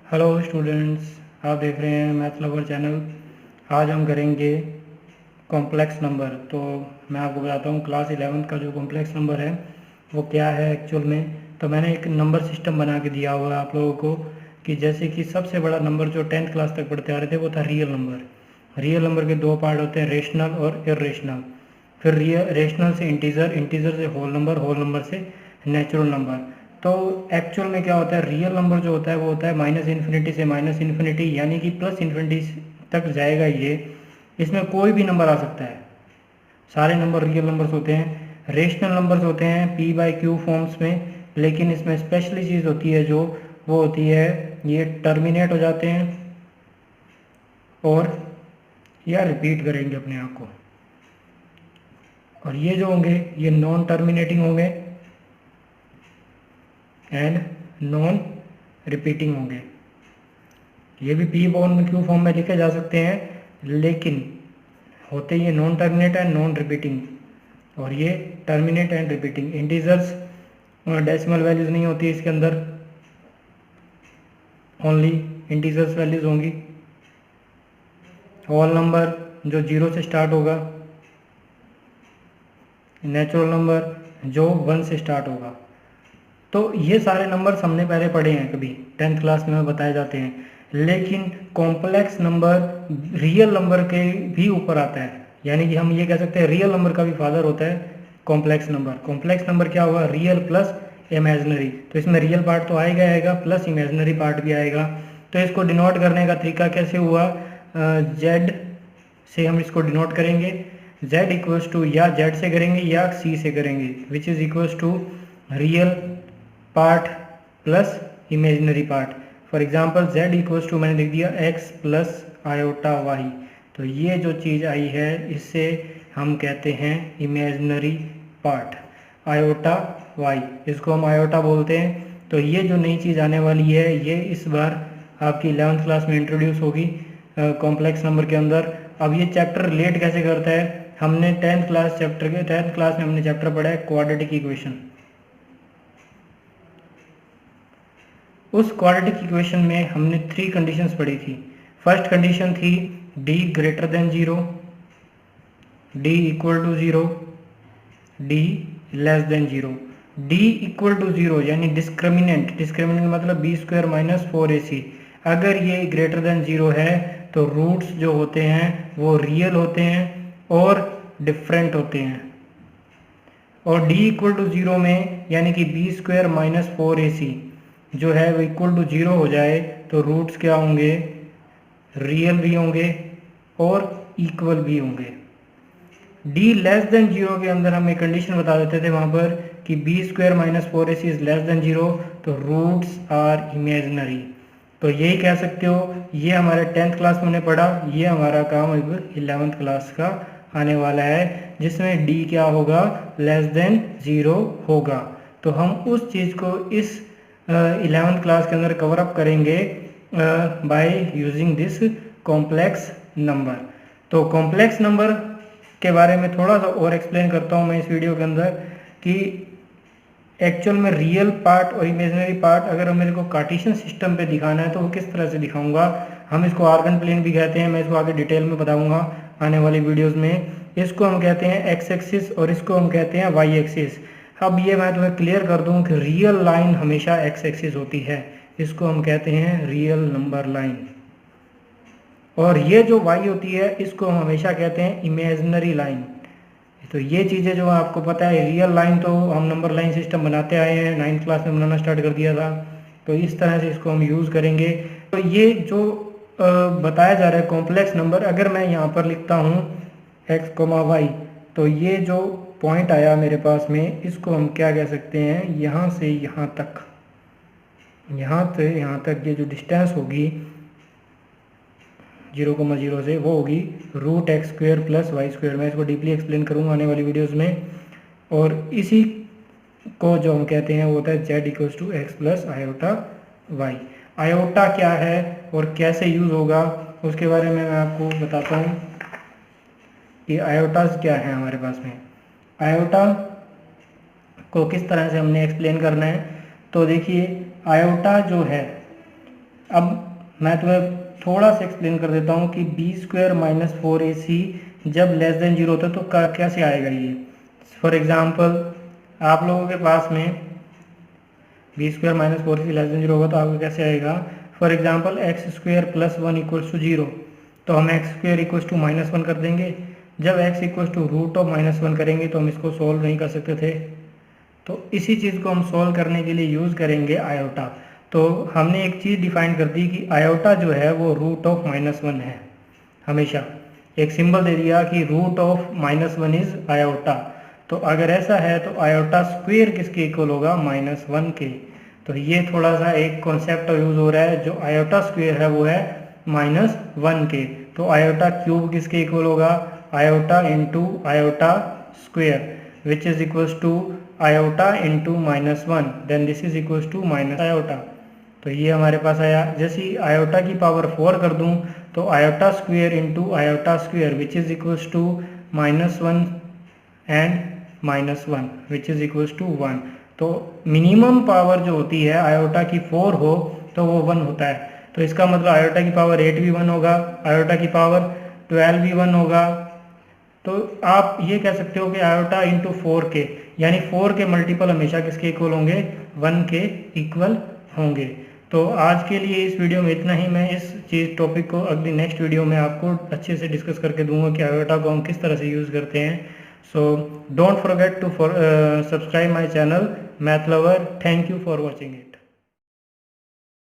Hello students, आप देख रहे हैं मैथ लवर चैनल। आज हम करेंगे कॉम्प्लेक्स नंबर। तो मैं आपको बताता हूँ क्लास 11th का जो कॉम्प्लेक्स नंबर है वो क्या है एक्चुअल में। तो मैंने एक नंबर सिस्टम बना के दिया हुआ है आप लोगों को कि जैसे कि सबसे बड़ा नंबर जो 10th क्लास तक पढ़ते आ रहे थे वो था रियल नंबर। रियल नंबर के दो पार्ट होते हैं, रेशनल और इरेशनल। फिर रेशनल से इंटीजर, इंटीजर से होल नंबर, होल नंबर से नेचुरल नंबर। तो एक्चुअल में क्या होता है, रियल नंबर जो होता है वो होता है माइनस इन्फिनिटी से माइनस इन्फिनिटी, यानी कि प्लस इन्फिनिटी तक जाएगा ये। इसमें कोई भी नंबर आ सकता है, सारे नंबर रियल नंबर्स होते हैं। रेशनल नंबर्स होते हैं पी बाई क्यू फॉर्म्स में, लेकिन इसमें स्पेशली चीज़ होती है जो वो होती है ये टर्मिनेट हो जाते हैं और या रिपीट करेंगे अपने आप को। और ये जो होंगे ये नॉन टर्मिनेटिंग होंगे एंड नॉन रिपीटिंग होंगे। ये भी पी बॉन्ड में क्यू फॉर्म में लिखे जा सकते हैं, लेकिन होते ये non terminate and non repeating, और ये टर्मिनेट एंड रिपीटिंग। इंटीजर्स और डेसिमल वैल्यूज नहीं होती इसके अंदर, ओनली इंटीजर्स वैल्यूज होंगी। होल नंबर जो जीरो से स्टार्ट होगा, नेचुरल नंबर जो 1 से स्टार्ट होगा। तो ये सारे नंबर्स हमने पहले पढ़े हैं, कभी 10th क्लास में बताए जाते हैं। लेकिन कॉम्प्लेक्स नंबर रियल नंबर के भी ऊपर आता है, यानी कि हम ये कह सकते हैं रियल नंबर का भी फादर होता है कॉम्प्लेक्स नंबर। कॉम्प्लेक्स नंबर क्या होगा, रियल प्लस इमेजनरी। तो इसमें रियल पार्ट तो आएगा आएगा, प्लस इमेजनरी पार्ट भी आएगा। तो इसको डिनोट करने का तरीका कैसे हुआ, जेड से हम इसको डिनोट करेंगे। z इक्वल्स टू या z से करेंगे या c से करेंगे, which is equals to real part plus imaginary part. For example z equals to मैंने लिख दिया x प्लस आयोटा वाई। तो ये जो चीज़ आई है इससे हम कहते हैं इमेजिनरी पार्ट, आयोटा वाई, इसको हम आयोटा बोलते हैं। तो ये जो नई चीज़ आने वाली है ये इस बार आपकी 11th क्लास में इंट्रोड्यूस होगी कॉम्प्लेक्स नंबर के अंदर। अब ये चैप्टर रिलेट कैसे करता है, हमने 10th क्लास में हमने चैप्टर पढ़ा है क्वाड्रेटिक इक्वेशन। उस क्वाड्रेटिक इक्वेशन में हमने 3 कंडीशंस पढ़ी थी। फर्स्ट कंडीशन थी d greater than 0, d equal to 0, d less than 0। d equal to 0 यानी डिस्क्रिमिनेंट, डिस्क्रिमिनेंट मतलब बी स्क्वायर माइनस 4ac। अगर ये ग्रेटर देन 0 है तो रूट्स जो होते हैं वो रियल होते हैं और डिफरेंट होते हैं। और d इक्वल टू 0 में यानी कि बी स्क्वायर माइनस 4ac जो है वो इक्वल टू 0 हो जाए तो रूट्स क्या होंगे, रियल भी होंगे और इक्वल भी होंगे। d लेस देन 0 के अंदर हम एक कंडीशन बता देते थे वहाँ पर कि b square minus 4ac is less than 0, तो रूट्स आर इमेजनरी। तो यही कह सकते हो, ये हमारे 10th क्लास में हमने पढ़ा, ये हमारा काम अब 11th क्लास का आने वाला है जिसमें d क्या होगा, लेस देन 0 होगा। तो हम उस चीज़ को इस 11th क्लास के अंदर कवर अप करेंगे by using this complex number. तो कॉम्प्लेक्स नंबर के बारे में थोड़ा सा और एक्सप्लेन करता हूँ मैं इस वीडियो के अंदर कि एक्चुअल में रियल पार्ट और इमेजिनरी पार्ट अगर मेरे को कार्टेशियन सिस्टम पे दिखाना है तो वो किस तरह से दिखाऊंगा। हम इसको आर्गन प्लेन भी कहते हैं, मैं इसको आगे डिटेल में बताऊंगा आने वाली वीडियोस में। इसको हम कहते हैं एक्स एक्सिस और इसको हम कहते हैं वाई एक्सिस। अब ये मैं तुम्हें क्लियर कर दूं कि रियल लाइन हमेशा एक्स एक्सिस होती है, इसको हम कहते हैं रियल नंबर लाइन। और ये जो वाई होती है इसको हम हमेशा कहते हैं इमेजिनरी लाइन। तो ये चीज़ें जो आपको पता है, रियल लाइन तो हम नंबर लाइन सिस्टम बनाते आए हैं, 9th क्लास में बनाना स्टार्ट कर दिया था। तो इस तरह से इसको हम यूज़ करेंगे। तो ये जो बताया जा रहा है कॉम्प्लेक्स नंबर, अगर मैं यहाँ पर लिखता हूँ x, y, तो ये जो पॉइंट आया मेरे पास में इसको हम क्या कह सकते हैं, यहाँ से यहाँ तक, यहाँ से यहाँ तक ये जो डिस्टेंस होगी 0,0 से वो होगी root x square plus y square. मैं इसको डीपली एक्सप्लेन करूँगा आने वाली वीडियोस में। और इसी को जो हम कहते हैं वो होता है z equals to x plus iota y. Iota क्या है और कैसे यूज़ होगा उसके बारे में मैं आपको बताता हूँ कि आयोटास क्या है हमारे पास में। आयोटा को किस तरह से हमने एक्सप्लेन करना है, तो देखिए आयोटा जो है, अब मैं तुम्हें थोड़ा सा एक्सप्लेन कर देता हूँ कि बी स्क्वायर माइनस 4ac जब लेस देन जीरो होता है तो कैसे आएगा ये। फॉर एग्जांपल आप लोगों के पास में b square minus 4ac less than zero होगा तो आपको कैसे आएगा। For example x square plus 1 equals to zero, तो हम x square equals to minus 1 कर देंगे। जब x equals to root of minus 1 करेंगे तो हम इसको सोल्व नहीं कर सकते थे, तो इसी चीज़ को हम सोल्व करने के लिए यूज़ करेंगे आयोटा। तो हमने एक चीज़ डिफाइन कर दी कि आयोटा जो है वो रूट ऑफ माइनस 1 है। हमेशा एक सिंबल दे दिया कि root of minus 1 is iota, तो अगर ऐसा है तो आयोटा स्क्वायर किसके इक्वल होगा, -1 के। तो ये थोड़ा सा एक कॉन्सेप्ट यूज़ हो रहा है, जो आयोटा स्क्वायर है वो है -1 के। तो आयोटा क्यूब किसके इक्वल होगा, iota into iota square which is equals to iota into -1, then this is equals to minus iota. तो ये हमारे पास आया। जैसे ही आयोटा की पावर 4 कर दूं तो iota square into iota square which is equals to -1 and -1 which is equals to 1। तो मिनिमम पावर जो होती है आयोटा की 4 हो तो वो 1 होता है। तो इसका मतलब आयोटा की पावर 8 भी 1 होगा, आयोटा की पावर 12 भी 1 होगा। तो आप ये कह सकते हो कि आयोटा इंटू 4 के, यानी 4 के मल्टीपल हमेशा किसके इक्वल होंगे, 1 के इक्वल होंगे। तो आज के लिए इस वीडियो में इतना ही। मैं इस चीज़ टॉपिक को अगली नेक्स्ट वीडियो में आपको अच्छे से डिस्कस करके दूंगा कि आयोटा को हम किस तरह से यूज़ करते हैं। So don't forget to subscribe my channel math lover. Thank you for watching it.